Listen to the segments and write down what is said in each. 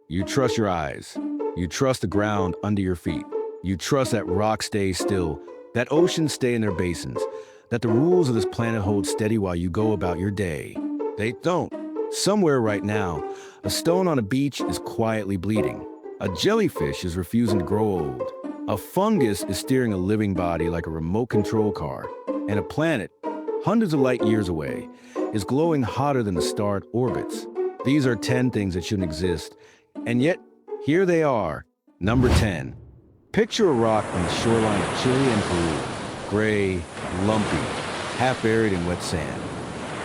You trust your eyes. You trust the ground under your feet. You trust that rocks stay still, that oceans stay in their basins, that the rules of this planet hold steady while you go about your day. They don't. Somewhere right now, a stone on a beach is quietly bleeding. A jellyfish is refusing to grow old. A fungus is steering a living body like a remote control car. And a planet, hundreds of light years away, is glowing hotter than the star it orbits. These are 10 things that shouldn't exist. And yet, here they are. Number 10. Picture a rock on the shoreline of Chile and Peru. Gray, lumpy, half buried in wet sand.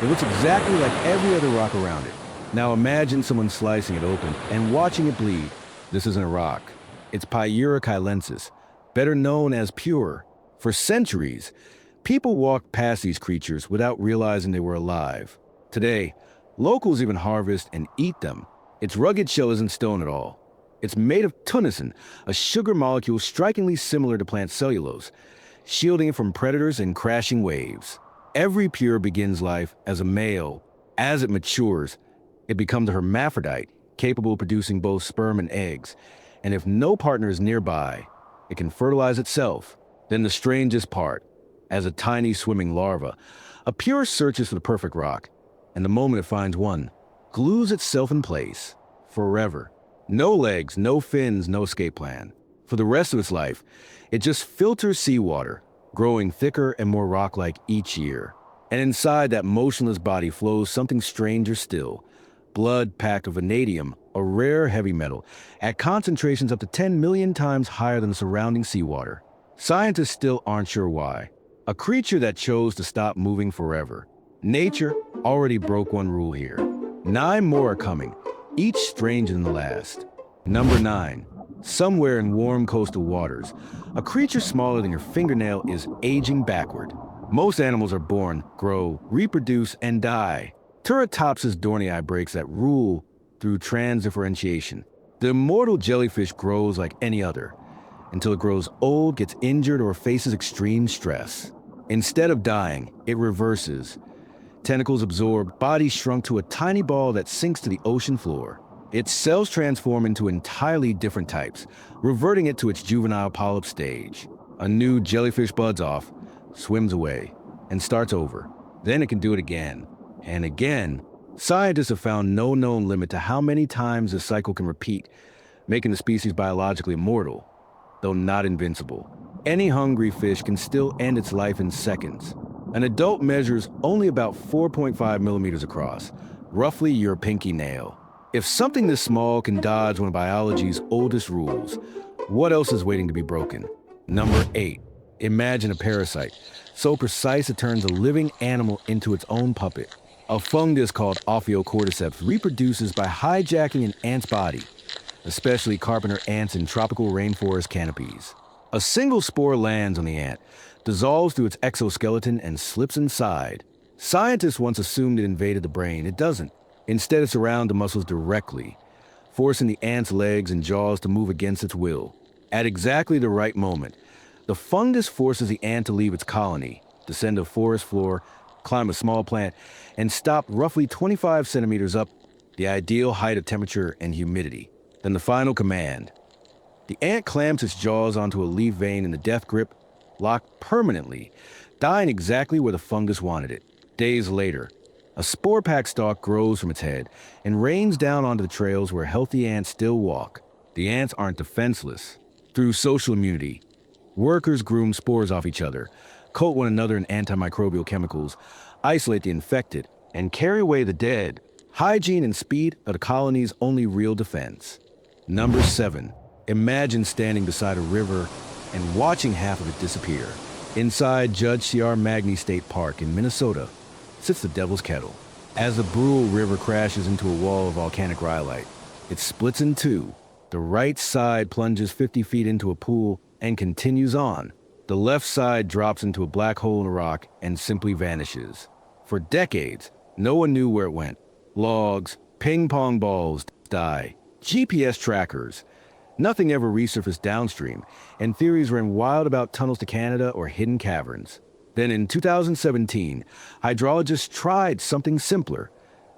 It looks exactly like every other rock around it. Now imagine someone slicing it open and watching it bleed. This isn't a rock. It's Pyura chilensis, better known as Pyura. For centuries, people walked past these creatures without realizing they were alive. Today, locals even harvest and eat them. Its rugged shell isn't stone at all. It's made of tunnicin, a sugar molecule strikingly similar to plant cellulose, shielding it from predators and crashing waves. Every Pyura begins life as a male. As it matures, it becomes a hermaphrodite, capable of producing both sperm and eggs. And if no partner is nearby, it can fertilize itself. Then the strangest part, as a tiny swimming larva, a Pyura searches for the perfect rock, and the moment it finds one, glues itself in place, forever. No legs, no fins, no escape plan. For the rest of its life, it just filters seawater, growing thicker and more rock-like each year. And inside that motionless body flows something stranger still, blood packed with vanadium, a rare heavy metal, at concentrations up to 10 million times higher than the surrounding seawater. Scientists still aren't sure why. A creature that chose to stop moving forever. Nature already broke one rule here. 9 more are coming, each stranger than the last. Number 9. Somewhere in warm coastal waters, a creature smaller than your fingernail is aging backward. Most animals are born, grow, reproduce, and die. Turritopsis dohrnii breaks that rule through transdifferentiation. The immortal jellyfish grows like any other, until it grows old, gets injured, or faces extreme stress. Instead of dying, it reverses. Tentacles absorbed, body shrunk to a tiny ball that sinks to the ocean floor. Its cells transform into entirely different types, reverting it to its juvenile polyp stage. A new jellyfish buds off, swims away, and starts over. Then it can do it again, and again. Scientists have found no known limit to how many times this cycle can repeat, making the species biologically immortal, though not invincible. Any hungry fish can still end its life in seconds. An adult measures only about 4.5 millimeters across, roughly your pinky nail. If something this small can dodge one of biology's oldest rules, what else is waiting to be broken? Number 8. Imagine a parasite, so precise it turns a living animal into its own puppet. A fungus called Ophiocordyceps reproduces by hijacking an ant's body, especially carpenter ants in tropical rainforest canopies. A single spore lands on the ant, dissolves through its exoskeleton, and slips inside. Scientists once assumed it invaded the brain. It doesn't. Instead, it's around the muscles directly, forcing the ant's legs and jaws to move against its will. At exactly the right moment, the fungus forces the ant to leave its colony, descend a forest floor, climb a small plant, and stop roughly 25 centimeters up, the ideal height of temperature and humidity. Then the final command. The ant clamps its jaws onto a leaf vein in the death grip, locked permanently, dying exactly where the fungus wanted it. Days later, a spore-packed stalk grows from its head and rains down onto the trails where healthy ants still walk. The ants aren't defenseless. Through social immunity, workers groom spores off each other, coat one another in antimicrobial chemicals, isolate the infected, and carry away the dead. Hygiene and speed are the colony's only real defense. Number 7. Imagine standing beside a river and watching half of it disappear. Inside Judge C.R. Magny State Park in Minnesota sits the Devil's Kettle. As the Brule River crashes into a wall of volcanic rhyolite, it splits in two. The right side plunges 50 feet into a pool and continues on. The left side drops into a black hole in the rock and simply vanishes. For decades, no one knew where it went. Logs, ping-pong balls, die, GPS trackers. Nothing ever resurfaced downstream, and theories ran wild about tunnels to Canada or hidden caverns. Then in 2017, hydrologists tried something simpler.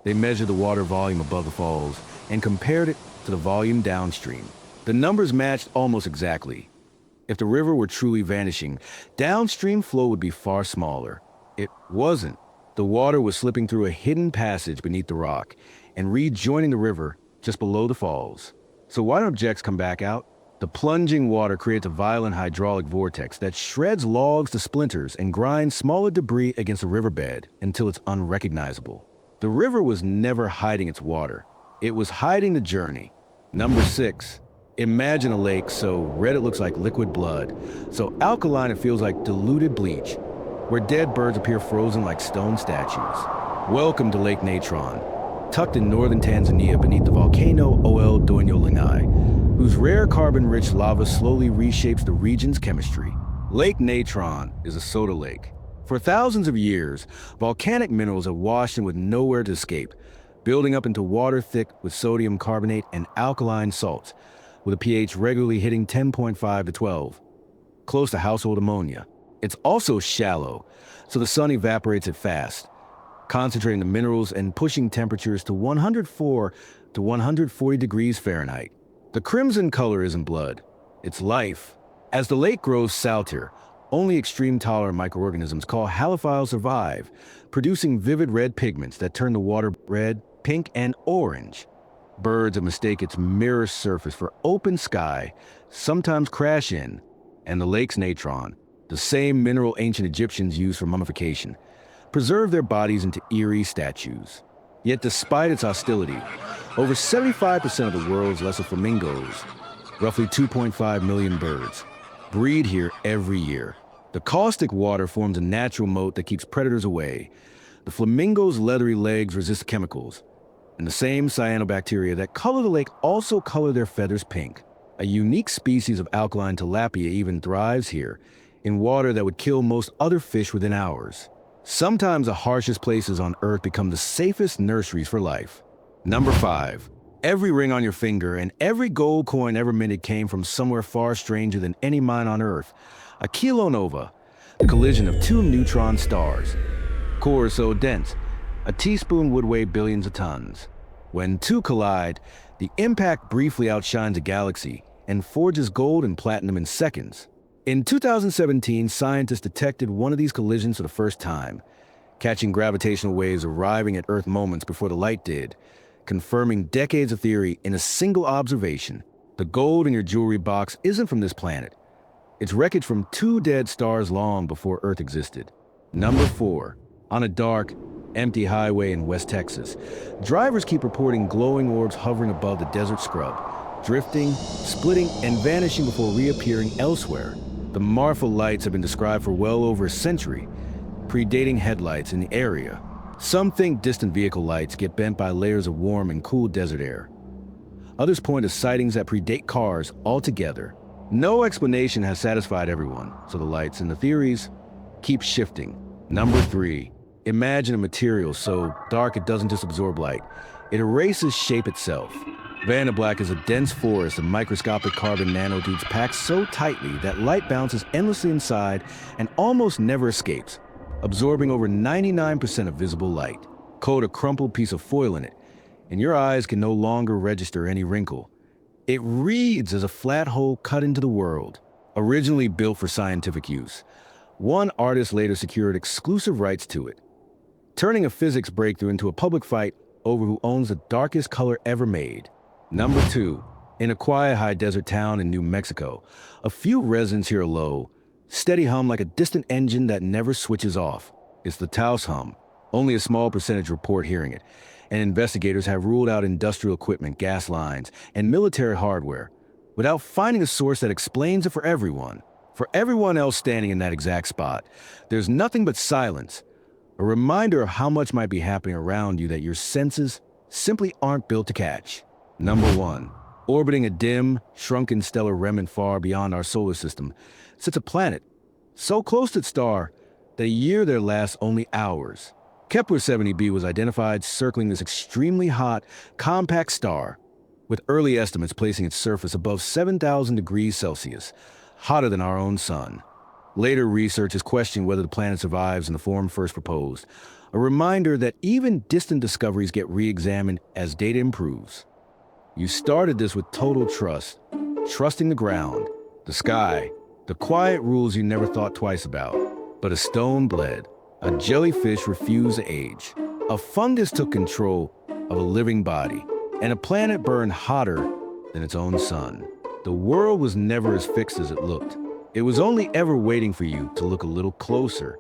They measured the water volume above the falls and compared it to the volume downstream. The numbers matched almost exactly. If the river were truly vanishing, downstream flow would be far smaller. It wasn't. The water was slipping through a hidden passage beneath the rock and rejoining the river just below the falls. So why don't objects come back out? The plunging water creates a violent hydraulic vortex that shreds logs to splinters and grinds smaller debris against the riverbed until it's unrecognizable. The river was never hiding its water. It was hiding the journey. Number 6. Imagine a lake so red it looks like liquid blood, so alkaline it feels like diluted bleach, where dead birds appear frozen like stone statues. Welcome to Lake Natron, tucked in northern Tanzania beneath the volcano dohrnii, whose rare carbon-rich lava slowly reshapes the region's chemistry. Lake Natron is a soda lake. For thousands of years, volcanic minerals have washed in with nowhere to escape, building up into water thick with sodium carbonate and alkaline salts, with a pH regularly hitting 10.5 to 12, close to household ammonia. It's also shallow, so the sun evaporates it fast, concentrating the minerals and pushing temperatures to 104 to 140 degrees Fahrenheit. The crimson color isn't blood, it's life. As the lake grows saltier, only extreme tolerant microorganisms called halophiles survive, producing vivid red pigments that turn the water red, pink, and orange. Birds that mistake its mirror surface for open sky sometimes crash in, and the lake's natron, the same mineral ancient Egyptians used for mummification, preserve their bodies into eerie statues. Yet despite its hostility, over 75% of the world's lesser flamingos, roughly 2.5 million birds, breed here every year. The caustic water forms a natural moat that keeps predators away. The flamingo's leathery legs resist chemicals, and the same cyanobacteria that color the lake also color their feathers pink. A unique species of alkaline tilapia even thrives here, in water that would kill most other fish within hours. Sometimes the harshest places on Earth become the safest nurseries for life. Number 5. Every ring on your finger and every gold coin ever minted came from somewhere far stranger than any mine on Earth. A Kilonova, the collision of two neutron stars. Cores so dense, a teaspoon would weigh billions of tons. When two collide, the impact briefly outshines a galaxy and forges gold and platinum in seconds. In 2017, scientists detected one of these collisions for the first time, catching gravitational waves arriving at Earth moments before the light did, confirming decades of theory in a single observation. The gold in your jewelry box isn't from this planet. It's wreckage from two dead stars long before Earth existed. Number 4. On a dark, empty highway in West Texas, drivers keep reporting glowing orbs hovering above the desert scrub, drifting, splitting, and vanishing before reappearing elsewhere. The Marfa lights have been described for well over a century, predating headlights in the area. Some think distant vehicle lights get bent by layers of warm and cool desert air. Others point to sightings that predate cars altogether. No explanation has satisfied everyone, so the lights and the theories keep shifting. Number 3. Imagine a material so dark it doesn't just absorb light, it erases shape itself. Vantablack is a dense forest of microscopic carbon nanotubes packed so tightly that light bounces endlessly inside and almost never escapes, absorbing over 99% of visible light. Coat a crumpled piece of foil in it, and your eyes can no longer register any wrinkle. It reads as a flat hole cut into the world, originally built for scientific use. One artist later secured exclusive rights to it, turning a physics breakthrough into a public fight over who owns the darkest color ever made. Number 2. In a quiet high desert town in New Mexico, a few residents hear a low, steady hum like a distant engine that never switches off. It's the Taos hum. Only a small percentage report hearing it, and investigators have ruled out industrial equipment, gas lines, and military hardware, without finding a source that explains it for everyone. For everyone else standing in that exact spot, there's nothing but silence, a reminder of how much might be happening around you that your senses simply aren't built to catch. Number 1. Orbiting a dim, shrunken stellar remnant far beyond our solar system sits a planet so close to its star that a year there lasts only hours. Kepler 70b was identified circling this extremely hot, compact star, with early estimates placing its surface above 7,000 degrees Celsius, hotter than our own sun. Later research has questioned whether the planet survives in the form first proposed, A reminder that even distant discoveries get re-examined as data improves. You started this with total trust, trusting the ground, the sky, the quiet rules you never thought twice about. But a stone bled, a jellyfish refused to age, a fungus took control of a living body, and a planet burned hotter than its own sun. The world was never as fixed as it looked. It was only ever waiting for you to look a little closer,